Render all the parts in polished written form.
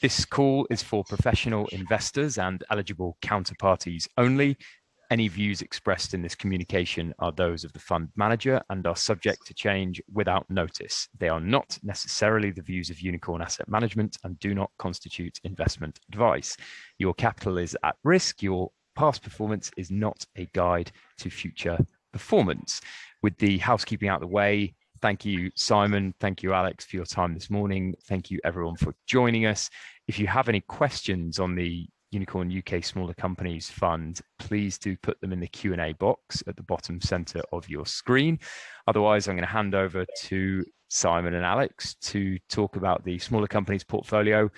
This call is for professional investors and eligible counterparties only. Any views expressed in this communication are those of the fund manager and are subject to change without notice. They are not necessarily the views of Unicorn Asset Management and do not constitute investment advice. Your capital is at risk. Your past performance is not a guide to future performance. With the housekeeping out of the way, thank you, Simon. Thank you, Alex, for your time this morning. Thank you, everyone, for joining us. If you have any questions on the Unicorn UK Smaller Companies Fund, please do put them in the Q&A box at the bottom center of your screen. Otherwise, I'm going to hand over to Simon and Alex to talk about the smaller companies portfolio,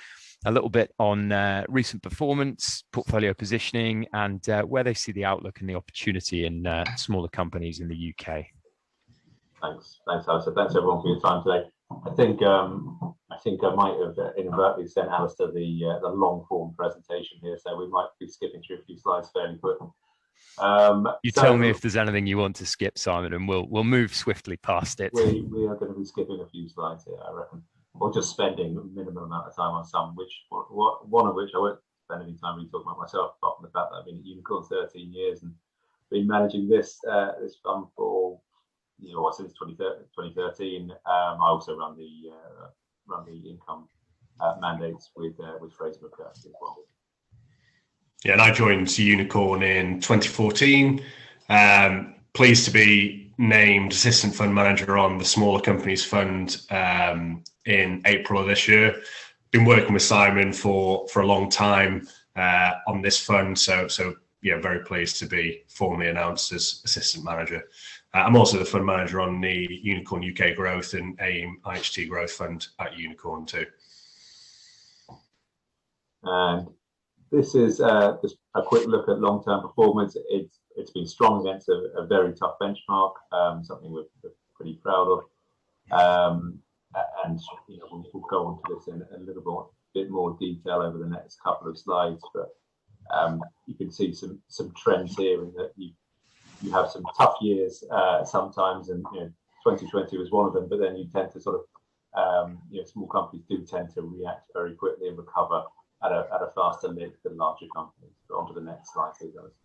a little bit on recent performance, portfolio positioning, and where they see the outlook and the opportunity in smaller companies in the UK. Thanks, Alistair. Thanks everyone for your time today. I think I might have inadvertently sent Alistair the long form presentation here, so we might be skipping through a few slides fairly quickly. Tell me if there's anything you want to skip, Simon, and we'll move swiftly past it. We are going to be skipping a few slides here, I reckon, or just spending a minimum amount of time on some, one of which I won't spend any time really talking about myself, apart from the fact that I've been at Unicorn 13 years and been managing this fund for since 2013. I also run the income mandates with Fraser McCurdy as well. Yeah, and I joined Unicorn in 2014. Pleased to be named assistant fund manager on the Smaller Companies Fund in April of this year. Been working with Simon for a long time on this fund, so yeah, very pleased to be formally announced as assistant manager. I'm also the fund manager on the Unicorn UK Growth and AIM IHT Growth Fund at Unicorn too. And this is just a quick look at long-term performance. It's been strong against a very tough benchmark, something we're pretty proud of. And we'll go on to this in a little bit more detail over the next couple of slides. But you can see some trends here in that you have some tough years sometimes, and 2020 was one of them. But then you tend to sort of small companies do tend to react very quickly and recover at a faster rate than larger companies. But on to the next slide, please, Alice.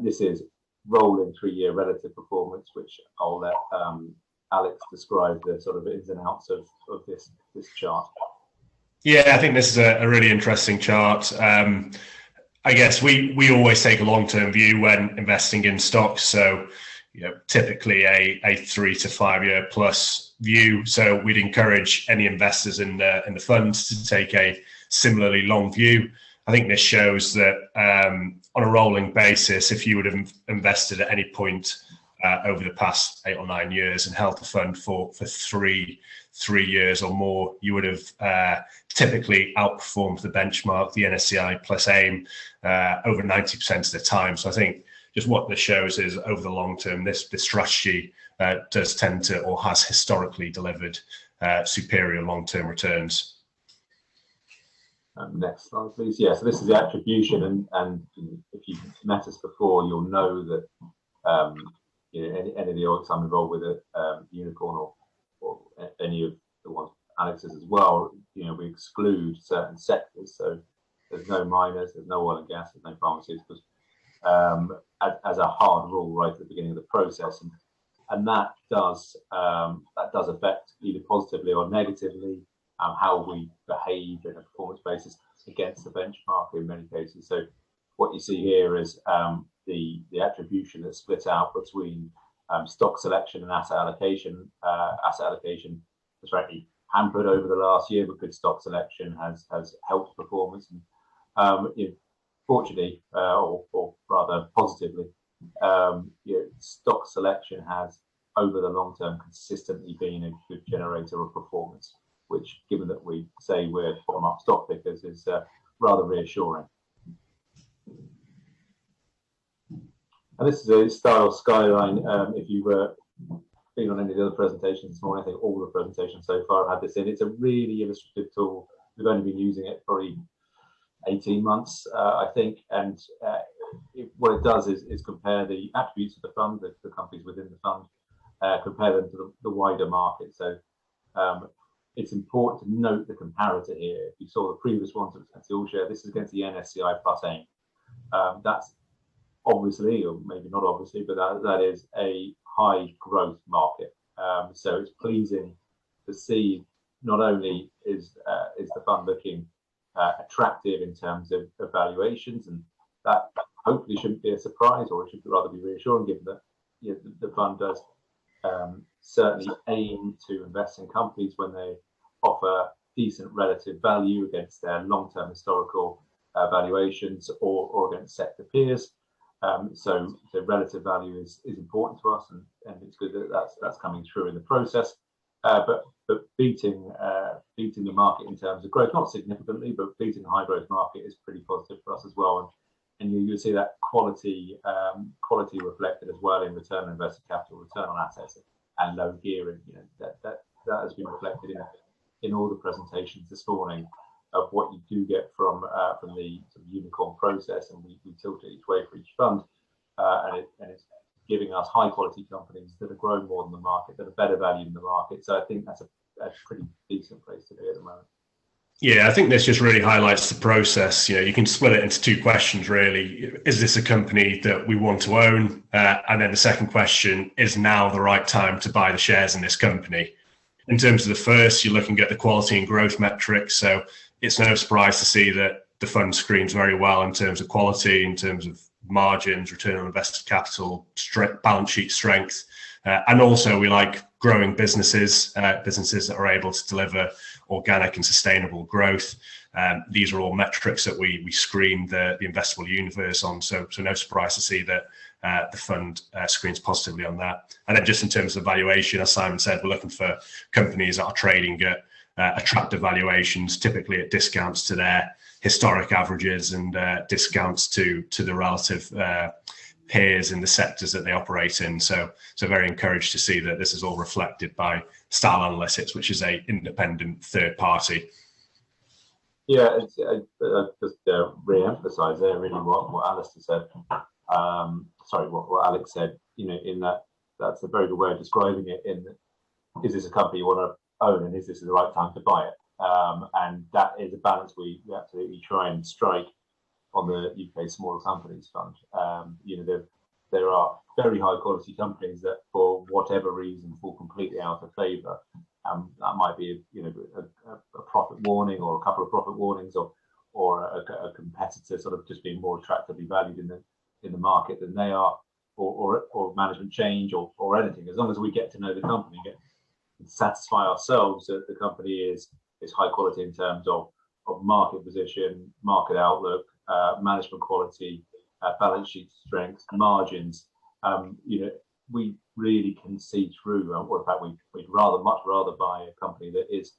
This is rolling 3-year relative performance, which I'll let Alex describe the sort of ins and outs of this chart. Yeah, I think this is a really interesting chart. I guess we always take a long-term view when investing in stocks. So, typically a 3 to 5 year plus view. So we'd encourage any investors in the fund to take a similarly long view. I think this shows that on a rolling basis, if you would have invested at any point over the past 8 or 9 years and held the fund for 3 years or more, you would have typically outperformed the benchmark, the NSCI plus AIM, over 90% of the time. So I think just what this shows is over the long term, this strategy does tend to, or has historically delivered superior long-term returns. Next slide, please. Yeah, so this is the attribution, and if you've met us before, you'll know that any of the oils I'm involved with at Unicorn or any of the ones Alex is as well, we exclude certain sectors. So there's no miners, there's no oil and gas, there's no pharmaceuticals, as a hard rule right at the beginning of the process, and that does affect either positively or negatively how we behave in a performance basis against the benchmark in many cases. So what you see here is the attribution that's split out between stock selection and asset allocation. Asset allocation has frankly hampered over the last year, but good stock selection has helped performance. And, fortunately, or rather positively, stock selection has over the long term consistently been a good generator of performance, which, given that we say we're bottom-up stock pickers, is rather reassuring. And this is a style skyline. If you were been on any of the other presentations this morning, I think all the presentations so far have had this in. It's a really illustrative tool. We've only been using it probably 18 months, I think. And what it does is compare the attributes of the fund, the companies within the fund, compare them to the wider market. So it's important to note the comparator here. If you saw the previous ones against the All Share, this is against the NSCI plus AIM. That's obviously, or maybe not obviously, but that is a high growth market. So it's pleasing to see not only is the fund looking attractive in terms of valuations, and that hopefully shouldn't be a surprise, or it should rather be reassuring, given that the fund does certainly aim to invest in companies when they offer decent relative value against their long-term historical valuations or against sector peers. So the relative value is important to us, and it's good that that's coming through in the process. But beating the market in terms of growth, not significantly, but beating the high growth market is pretty positive for us as well. And you'll see that quality reflected as well in return on invested capital, return on assets, and low gearing. That has been reflected in all the presentations this morning of what you do get from the sort of unicorn process, and we tilt it each way for each fund, and it's giving us high quality companies that are growing more than the market, that are better valued in the market. So I think that's a pretty decent place to be at the moment. Yeah, I think this just really highlights the process. You can split it into two questions, really. Is this a company that we want to own? And then the second question, is now the right time to buy the shares in this company? In terms of the first, you're looking at the quality and growth metrics. So it's no surprise to see that the fund screens very well in terms of quality, in terms of margins, return on invested capital, balance sheet strength. And also we like growing businesses that are able to deliver organic and sustainable growth. These are all metrics that we screen the investable universe on. So no surprise to see that the fund screens positively on that. And then just in terms of valuation, as Simon said, we're looking for companies that are trading at attractive valuations, typically at discounts to their historic averages and discounts to the relative peers in the sectors that they operate in. So very encouraged to see that this is all reflected by Style Analytics, which is a independent third party. Yeah, just re-emphasise there really what Alistair said. What Alex said. In that's a very good way of describing it. Is this a company you want to own, and is this the right time to buy it? And that is a balance we absolutely try and strike on the UK Smaller Companies Fund. There are very high quality companies that, for whatever reason, fall completely out of favour. That might be a profit warning, or a couple of profit warnings, or a competitor sort of just being more attractively valued in the market than they are, or management change, or anything. As long as we get to know the company, and satisfy ourselves that the company is high quality in terms of market position, market outlook, management quality, balance sheet strength, margins, we really can see through. Or in fact, we'd much rather buy a company that is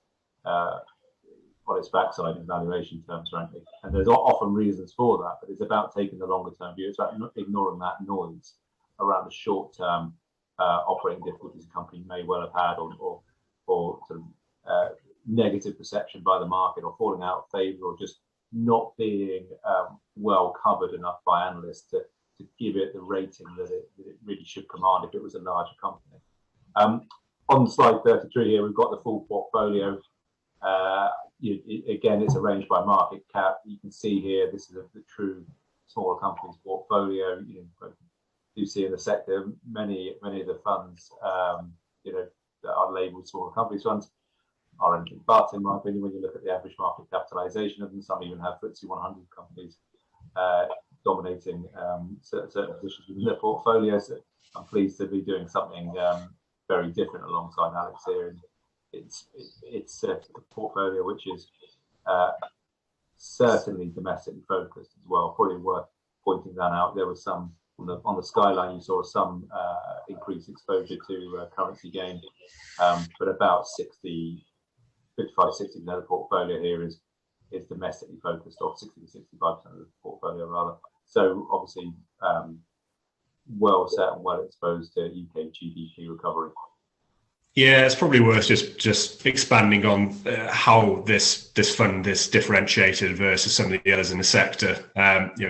on its backside in valuation terms, frankly. And there's often reasons for that, but it's about taking the longer term view. It's about ignoring that noise around the short term operating difficulties a company may well have had, or sort of negative perception by the market, or falling out of favour, or just not being well covered enough by analysts to give it the rating that it really should command if it was a larger company. On slide 33 here, we've got the full portfolio. Again, it's arranged by market cap. You can see here, this is the true smaller companies portfolio. You see in the sector, many of the funds, that are labelled smaller companies funds are anything but, in my opinion, when you look at the average market capitalisation of them. Some even have FTSE 100 companies dominating certain positions within their portfolio. So I'm pleased to be doing something very different alongside Alex here. And it's a portfolio which is certainly domestically focused as well. Probably worth pointing that out. There was some on the skyline, you saw some increased exposure to currency gain, but about 55-60% of the portfolio here is domestically focused, or 60 to 65% of the portfolio rather. So obviously well set and well exposed to UK GDP recovery. Yeah, it's probably worth just expanding on how this fund is differentiated versus some of the others in the sector.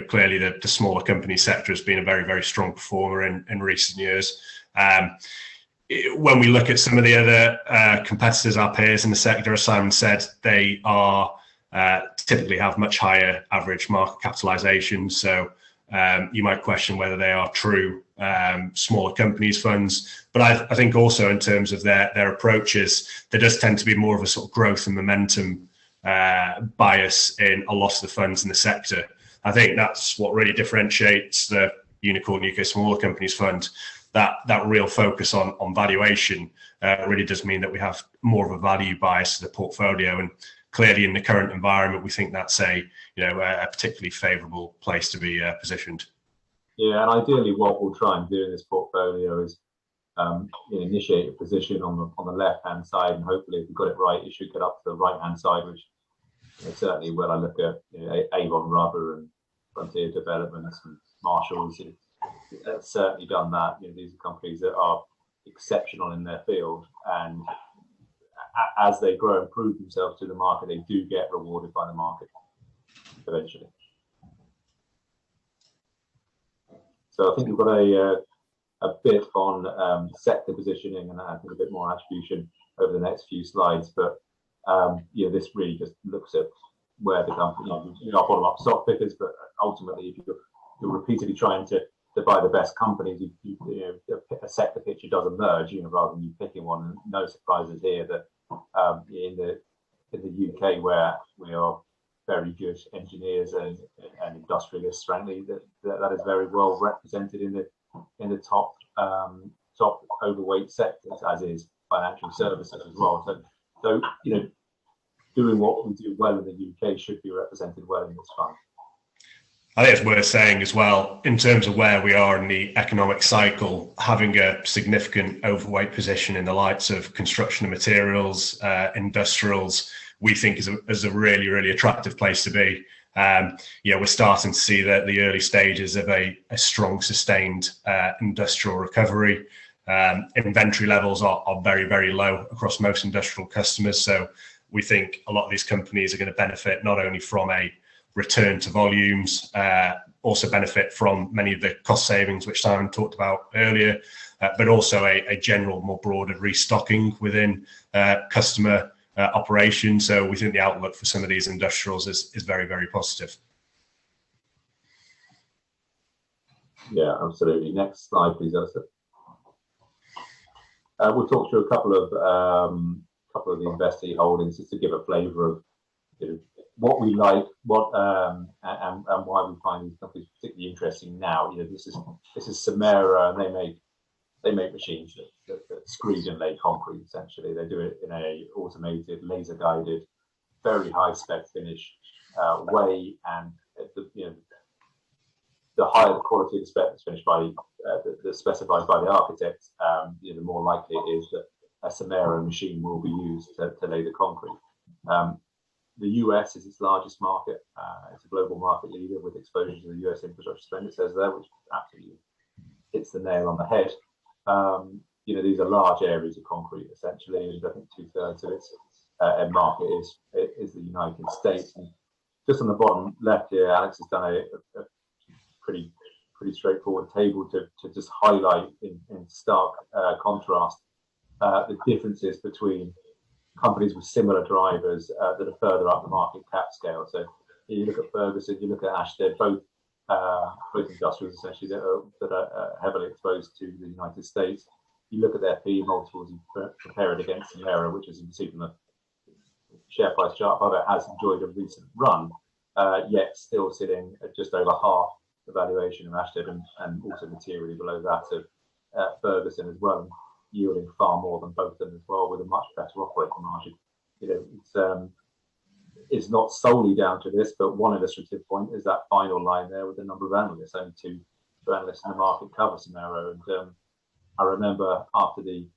Clearly the smaller company sector has been a very, very strong performer in recent years. when we look at some of the other competitors, our peers in the sector, as Simon said, they are typically have much higher average market capitalization. So you might question whether they are true smaller companies funds. But I think also in terms of their approaches, there does tend to be more of a sort of growth and momentum bias in a lot of the funds in the sector. I think that's what really differentiates the Unicorn UK Smaller Companies Fund. That real focus on valuation really does mean that we have more of a value bias to the portfolio, and clearly in the current environment, we think that's a particularly favourable place to be positioned. Yeah, and ideally, what we'll try and do in this portfolio is initiate a position on the left hand side, and hopefully, if we've got it right, it should get up to the right hand side, which certainly when I look at Avon Rubber and Frontier Developments and Marshalls, it's certainly done that. These are companies that are exceptional in their field, and as they grow and prove themselves to the market, they do get rewarded by the market eventually. So I think we've got a bit on sector positioning, and I think a bit more attribution over the next few slides. But this really just looks at where the company, not bottom-up stock pickers, but ultimately, if you're repeatedly trying to buy the best companies, a sector picture does emerge, rather than you picking one. And no surprises here that in the UK, where we are very good engineers and industrialists, frankly, that is very well represented in the top overweight sectors, as is financial services as well. So doing what we do well in the UK should be represented well in this fund. I think it's worth saying as well, in terms of where we are in the economic cycle, having a significant overweight position in the likes of construction and materials, industrials, we think is a really, really attractive place to be. We're starting to see that the early stages of a strong, sustained industrial recovery. Inventory levels are very, very low across most industrial customers. So we think a lot of these companies are going to benefit not only from a return to volumes, also benefit from many of the cost savings which Simon talked about earlier, but also a general, more broader restocking within customer operations. So we think the outlook for some of these industrials is very, very positive. Yeah, absolutely. Next slide, please, Alistair. We'll talk through a couple of the investee holdings just to give a flavour of what we like, and why we find these companies particularly interesting now. This is Somera, and they make machines that screed and lay concrete. Essentially, they do it in a automated, laser guided, very high spec finish way, and the higher the quality of the spec that's finished by the specified by the architect, the more likely it is that a Somera machine will be used to lay the concrete. The US is its largest market. It's a global market leader with exposure to the US infrastructure spend, it says there, which absolutely hits the nail on the head. These are large areas of concrete, essentially, and I think 2/3 of its market is the United States. And just on the bottom left here, Alex has done a pretty straightforward table to just highlight in stark contrast the differences between companies with similar drivers that are further up the market cap scale. So you look at Ferguson, you look at Ashtead, both industrials essentially that are heavily exposed to the United States. You look at their PE multiples and compare it against Somera, which, as you can see from the share price chart above it, has enjoyed a recent run, yet still sitting at just over half the valuation of Ashtead, and also materially below that of Ferguson as well, yielding far more than both of them as well, with a much better operating margin. It's not solely down to this, but one illustrative point is that final line there with the number of analysts. Only two analysts in the market cover Somera, and I remember after the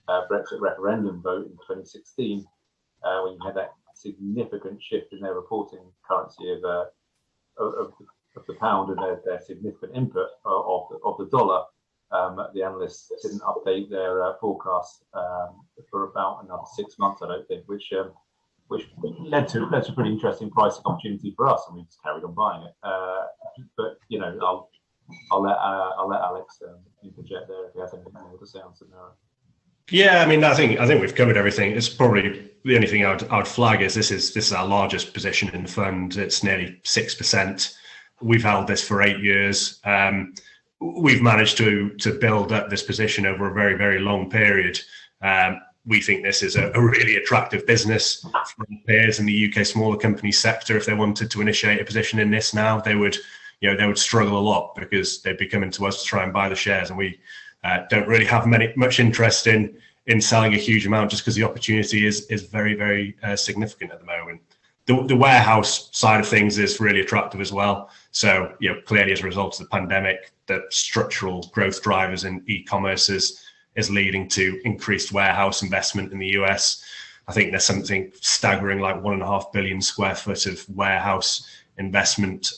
Brexit referendum vote in 2016, when you had that significant shift in their reporting currency of the pound and their significant input of the dollar. The analysts didn't update their forecasts for about another 6 months, I don't think, which led to a pretty interesting pricing opportunity for us, and we just carried on buying it. But I'll let Alex interject there if he has anything more to say on Somera. Yeah, I mean, I think we've covered everything. It's probably the only thing I would flag is this is our largest position in the fund. It's nearly 6%. We've held this for 8 years. We've managed to build up this position over a very, very long period. We think this is a really attractive business for peers in the UK smaller company sector. If they wanted to initiate a position in this now, they would struggle a lot because they'd be coming to us to try and buy the shares, and we don't really have much interest in selling a huge amount just because the opportunity is very, very significant at the moment. The warehouse side of things is really attractive as well. So, clearly as a result of the pandemic, the structural growth drivers in e-commerce is leading to increased warehouse investment in the US. I think there's something staggering like 1.5 billion square foot of warehouse investment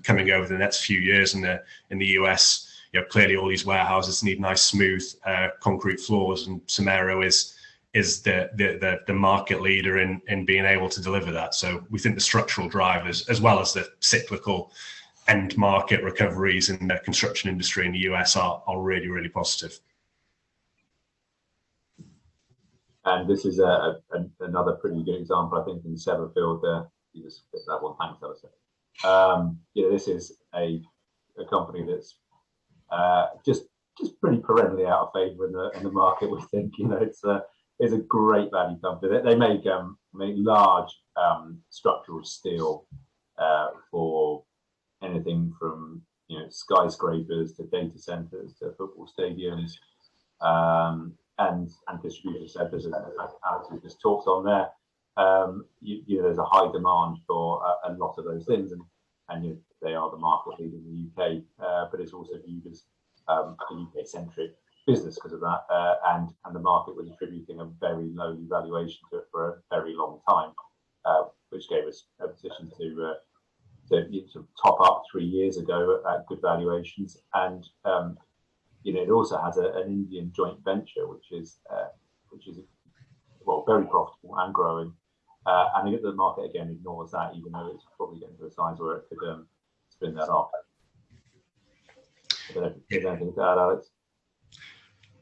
coming over the next few years in the US. Clearly all these warehouses need nice, smooth concrete floors, and Somero is the market leader in being able to deliver that. So we think the structural drivers, as well as the cyclical end market recoveries in the construction industry in the US, are really, really positive. And this is another pretty good example, I think, in Severfield. You just hit that one. Thanks, Alistair. This is a company that's just pretty perennially out of favour in the market. We think it's a great value company. They make large structural steel for anything from skyscrapers to data centres to football stadiums and distribution centres, as Alex just talked on there. There's a high demand for a lot of those things, and they are the market leader in the UK, but it's also viewed as a UK-centric business because of that, and the market was attributing a very lowly valuation to it for a very long time, which gave us a position to top up 3 years ago at good valuations. And it also has an Indian joint venture, which is very profitable and growing. And the market again ignores that, even though it's probably getting to a size where it could spin that off. Is there anything to add, Alex?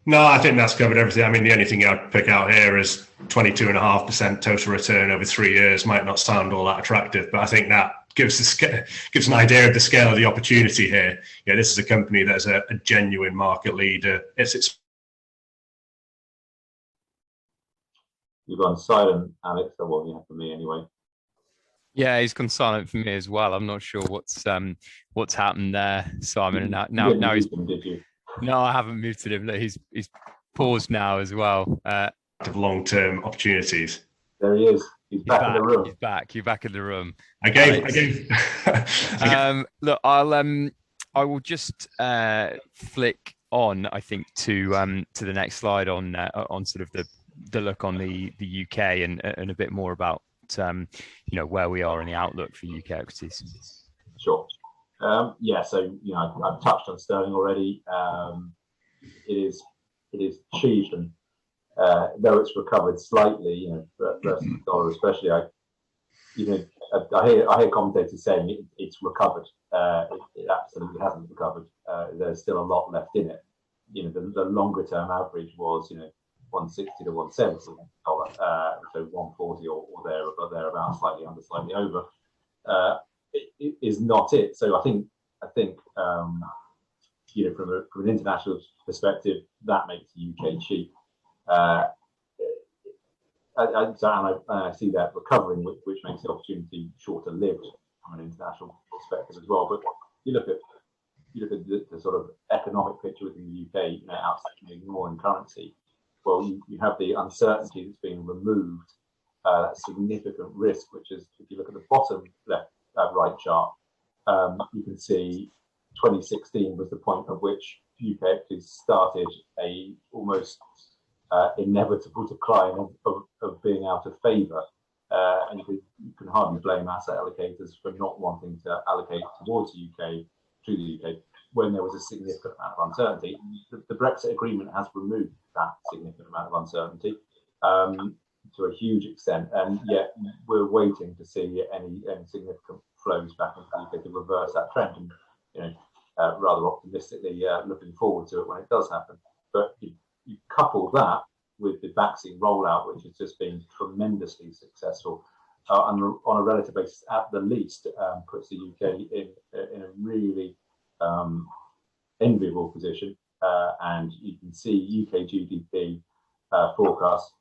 No, I think that's covered everything. I mean, the only thing I'd pick out here is 22.5% total return over 3 years. Might not sound all that attractive, but I think that gives an idea of the scale of the opportunity here. This is a company that's a genuine market leader. You've gone silent, Alex. Or well, yeah, for me anyway. Yeah, he's gone silent for me as well. I'm not sure what's happened there, Simon. Now he's. Did you? No, I haven't muted him. He's paused now as well. Long-term opportunities. There he is. He's back in the room. He's back. You're back in the room. I gave. Look, I will just flick on, I think, to the next slide on sort of the look on the UK and a bit more about where we are in the outlook for UK equities. Sure. So I've touched on sterling already. It is achieved, and though it's recovered slightly, versus the dollar especially, I hear commentators saying it's recovered. It absolutely hasn't recovered. There's still a lot left in it. The longer term average was 160 to 170 dollar, so 140 or thereabouts, slightly under, slightly over. It is not it. So I think from an international perspective, that makes the UK cheap. I see that recovering, which makes the opportunity shorter lived from an international perspective as well. But you look at the sort of economic picture within the UK, outside ignoring currency. Well, you have the uncertainty that's being removed, that significant risk, which is, if you look at the bottom left right chart, you can see 2016 was the point at which UK equities started a almost inevitable decline of being out of favour, and you can hardly blame asset allocators for not wanting to allocate towards the UK when there was a significant amount of uncertainty. The Brexit agreement has removed that significant amount of uncertainty to a huge extent, and yet we're waiting to see any significant flows back into the UK to reverse that trend, and rather optimistically looking forward to it when it does happen. But you couple that with the vaccine rollout, which has just been tremendously successful, on a relative basis, at the least, puts the UK in a really enviable position. And you can see UK GDP forecasts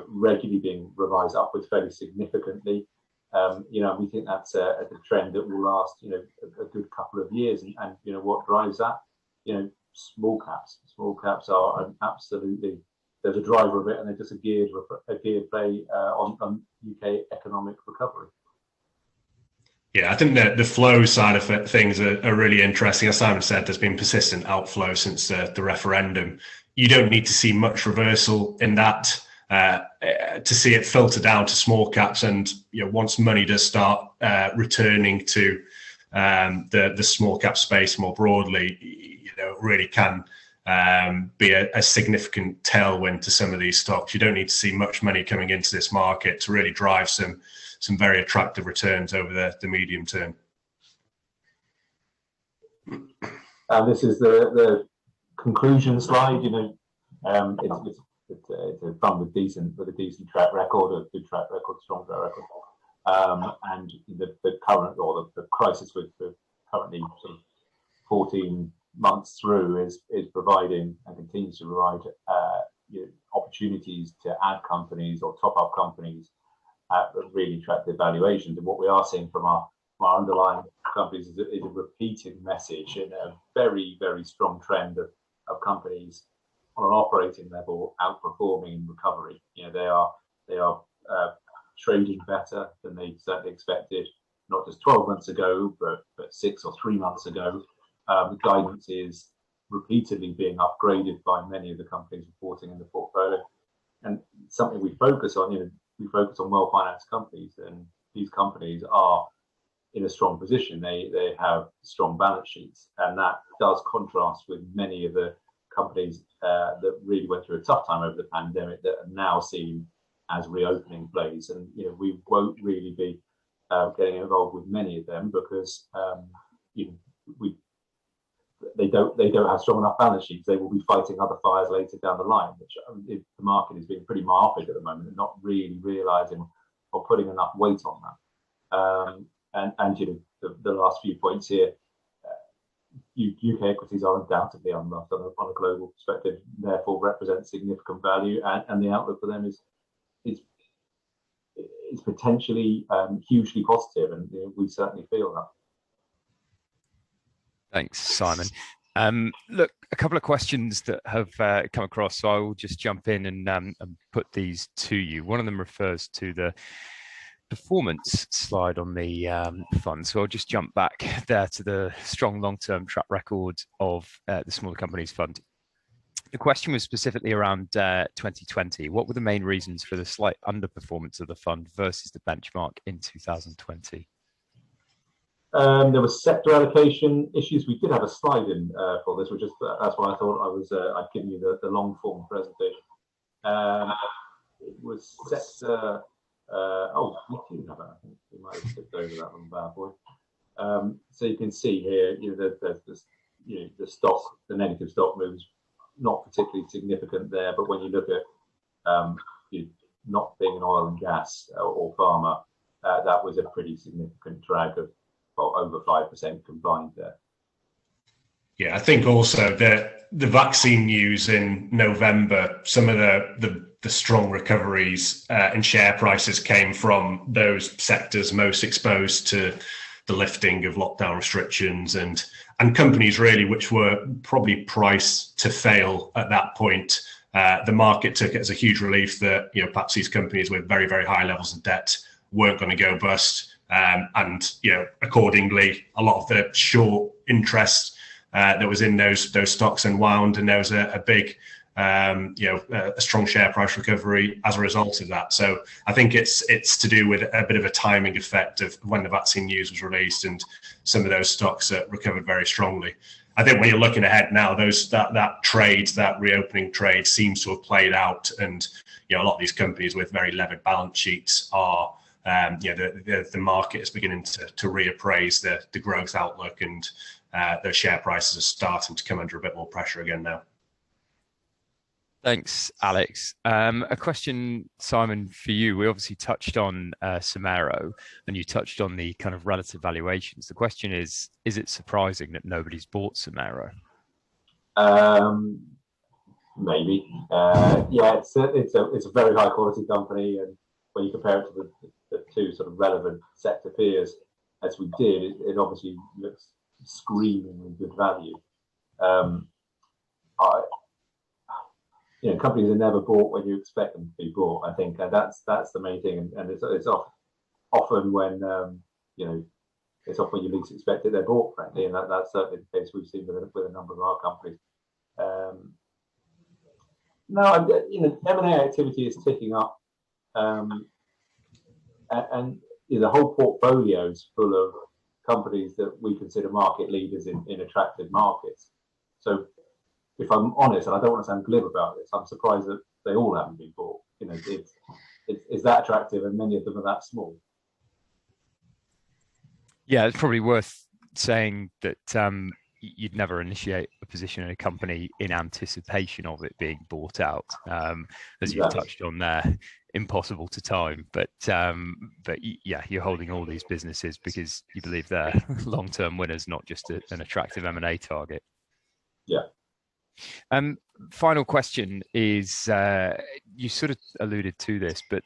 regularly being revised upwards fairly significantly. We think that's a trend that will last, a good couple of years. And what drives that? Small caps. Small caps are absolutely, there's a driver of it, and they're just a geared play on UK economic recovery. Yeah, I think that the flow side of things are really interesting. As Simon said, there's been persistent outflow since the referendum. You don't need to see much reversal in that to see it filter down to small caps. And once money does start returning to the small cap space more broadly, it really can be a significant tailwind to some of these stocks. You don't need to see much money coming into this market to really drive some very attractive returns over the medium term. And this is the conclusion slide. It's a fund with a decent track record, a good track record, strong track record, and the current, or the crisis we're currently sort of 14 months through is providing and continues to provide opportunities to add companies or top up companies at really attractive valuations. And what we are seeing from our underlying companies is a repeated message and a very, very strong trend of companies on an operating level outperforming in recovery. They are trading better than they certainly expected, not just 12 months ago, but 6 or 3 months ago. The guidance is repeatedly being upgraded by many of the companies reporting in the portfolio, and something we focus on. We focus on well-financed companies, and these companies are in a strong position. They have strong balance sheets, and that does contrast with many of the companies that really went through a tough time over the pandemic that are now seen as reopening plays. And we won't really be getting involved with many of them because they don't have strong enough balance sheets. They will be fighting other fires later down the line, which the market is being pretty myopic at the moment and not really realizing or putting enough weight on that. The last few points here, UK equities are undoubtedly unloved on a global perspective, therefore represent significant value, and the outlook for them is potentially hugely positive, and we certainly feel that. Thanks, Simon. Look, a couple of questions that have come across, so I will just jump in and put these to you. One of them refers to the performance slide on the fund, so I'll just jump back there to the strong long-term track record of the Smaller Companies Fund. The question was specifically around 2020. What were the main reasons for the slight underperformance of the fund versus the benchmark in 2020? There was sector allocation issues. We did have a slide in for this, which is that's why I thought I'd given you the long form presentation. It was sector. We do have it. I think we might have skipped over that one, bad boy. So you can see here, there's this, the negative stock moves, not particularly significant there. But when you look at not being in oil and gas or pharma, that was a pretty significant drag of over 5% combined there. Yeah, I think also the vaccine news in November, some of the strong recoveries in share prices came from those sectors most exposed to the lifting of lockdown restrictions and companies really which were probably priced to fail at that point. The market took it as a huge relief that perhaps these companies with very, very high levels of debt weren't going to go bust. Accordingly, a lot of the short interest that was in those stocks unwound, and there was a big, a strong share price recovery as a result of that. So I think it's to do with a bit of a timing effect of when the vaccine news was released, and some of those stocks recovered very strongly. I think when you're looking ahead now, that reopening trade seems to have played out, and a lot of these companies with very levered balance sheets are. The market is beginning to reappraise the growth outlook, and their share prices are starting to come under a bit more pressure again now. Thanks, Alex. A question, Simon, for you. We obviously touched on Somero, and you touched on the kind of relative valuations. The question is it surprising that nobody's bought Somero? Maybe. Yeah, it's a very high quality company, and when you compare it to the two sort of relevant sector peers, as we did, it obviously looks screamingly good value. Companies are never bought when you expect them to be bought. I think that's the main thing, and it's often when it's often when you least expect it they're bought, frankly, and that's certainly the case we've seen with a number of our companies. No, M&A activity is ticking up, and the whole portfolio is full of companies that we consider market leaders in attractive markets. So, if I'm honest, and I don't want to sound glib about this, I'm surprised that they all haven't been bought. It's that attractive, and many of them are that small. Yeah, it's probably worth saying that you'd never initiate a position in a company in anticipation of it being bought out, as you touched on there. Impossible to time, but yeah, you're holding all these businesses because you believe they're long-term winners, not just an attractive M&A target. Yeah. Final question is, you sort of alluded to this, but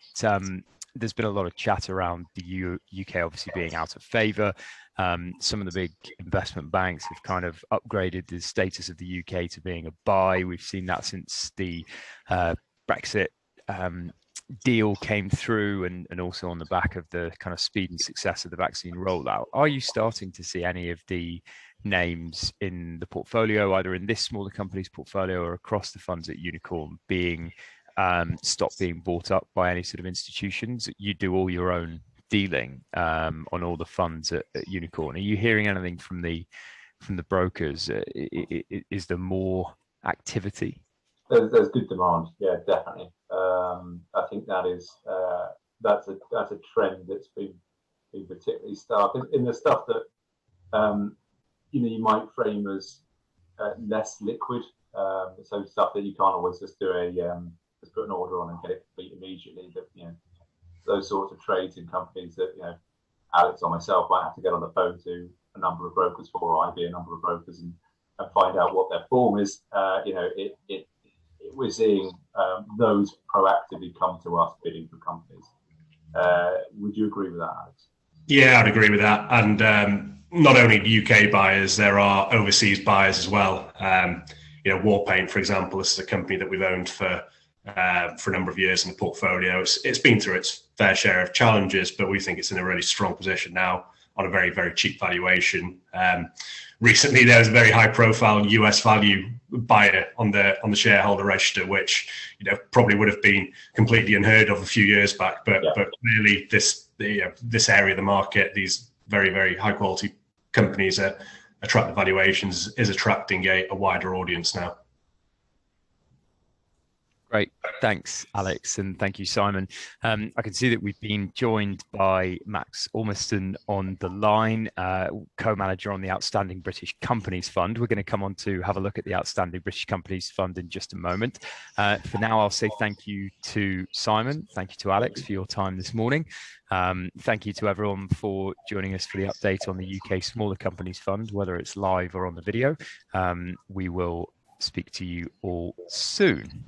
there's been a lot of chat around the UK obviously being out of favour. Some of the big investment banks have kind of upgraded the status of the UK to being a buy. We've seen that since the Brexit deal came through, and also on the back of the kind of speed and success of the vaccine rollout. Are you starting to see any of the names in the portfolio, either in this smaller company's portfolio or across the funds at Unicorn, being stopped being bought up by any sort of institutions? You do all your own dealing on all the funds at Unicorn. Are you hearing anything from the brokers? Is there more activity? There's good demand, yeah, definitely. I think that's a trend that's been particularly stark in the stuff that you might frame as less liquid. So stuff that you can't always just do just put an order on and get it complete immediately. That those sorts of trades in companies that Alex or myself might have to get on the phone to a number of brokers for, or IB a number of brokers, and find out what their form is. We're seeing those proactively come to us bidding for companies. Would you agree with that, Alex? Yeah, I'd agree with that. And not only UK buyers, there are overseas buyers as well. Warpaint, for example, this is a company that we've owned for a number of years in the portfolio. It's been through its fair share of challenges, but we think it's in a really strong position now on a very, very cheap valuation. Recently, there was a very high-profile US value buyer on the shareholder register, which probably would have been completely unheard of a few years back. But clearly, this area of the market, these very, very high-quality companies at attractive valuations, is attracting a wider audience now. Great. Thanks, Alex. And thank you, Simon. I can see that we've been joined by Max Ormiston on the line, co-manager on the Outstanding British Companies Fund. We're going to come on to have a look at the Outstanding British Companies Fund in just a moment. For now, I'll say thank you to Simon. Thank you to Alex for your time this morning. Thank you to everyone for joining us for the update on the UK Smaller Companies Fund, whether it's live or on the video. We will speak to you all soon.